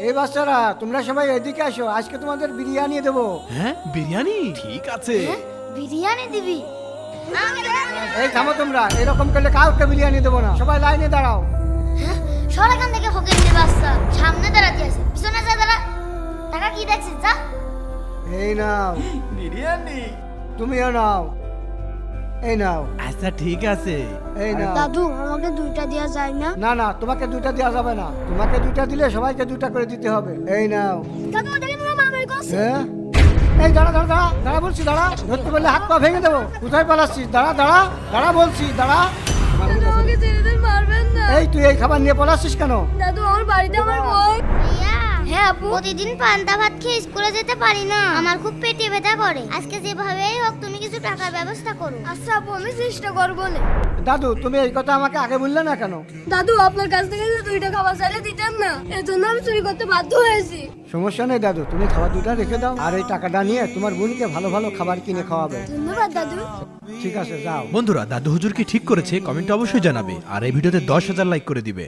এই বাচ্চারা তোমরা সবাই এদিকে আসো, আজকে তোমাদের বিরিয়ানি দেবো। হ্যাঁ বিরিয়ানি, ঠিক আছে। বিরিয়ানি দিবি? এই থামো তোমরা, এরকম করলে কাউকে বিরিয়ানি দেবো না। সবাই লাইনে দাঁড়াও। সর এখান থেকে ফকির বাচ্চা, সামনে দাঁড়াতে আছে, পিছনে যা দাঁড়া। টাকা কি দেখছিস যা। এই নাও বিরিয়ানি। তুমিও নাও, এই নাও, আচ্ছা ঠিক আছে। এই নাও। দাদু আমাকে দুইটা দেওয়া যায় না? না না, তোমাকে দুইটা দেওয়া যাবে না। তোমাকে দুইটা দিলে সবাইকে দুইটা করে দিতে হবে। এই নাও। দাদু ওটাকে পুরো মামার কাছে। হ্যাঁ, এই দাঁড়া দাঁড়া দাঁড়া দাঁড়া বলছি, দাঁড়া। ধরতে পারলে হাত পা ভেঙে দেবো। কোথায় পালাচ্ছিস? দাঁড়া দাঁড়া দাঁড়া বলছি, দাঁড়া। দাদু আমাকে ছেড়ে দেন, মারবেন না। এই তুই এই খাবার নিয়ে পালাচ্ছিস কেন? দাদু আমার বাড়িতে আমার বই। হ্যাঁ আপু, প্রতিদিন পান্তা ভাত খেয়ে স্কুলে যেতে পারি না, আমার খুব পেটে ব্যথা করে। আজকে যেভাবেই হোক তুমি কিছু টাকার ব্যবস্থা করো। আচ্ছা আপু, আমি চেষ্টা করবো না। দাদু তুমি এই কথা আমাকে আগে বললে না কেন? দাদু আপনার কাছ থেকে যে দুইটা খাবার চাইলে দিতেন না, এজন্য আমি চুরি করতে বাধ্য হয়েছি। সমস্যা নেই দাদু, তুমি খাবার দুটা রেখে দাও, আর এই টাকাটা নিয়ে তোমার বোনকে ভালো ভালো খাবার কিনে খাওয়াবে। ধন্যবাদ দাদু। ঠিক আছে, যাও। বন্ধুরা দাদু হুজুর কি ঠিক করেছে কমেন্টে অবশ্যই জানাবে, আর এই ভিডিওতে 10,000 লাইক করে দিবে।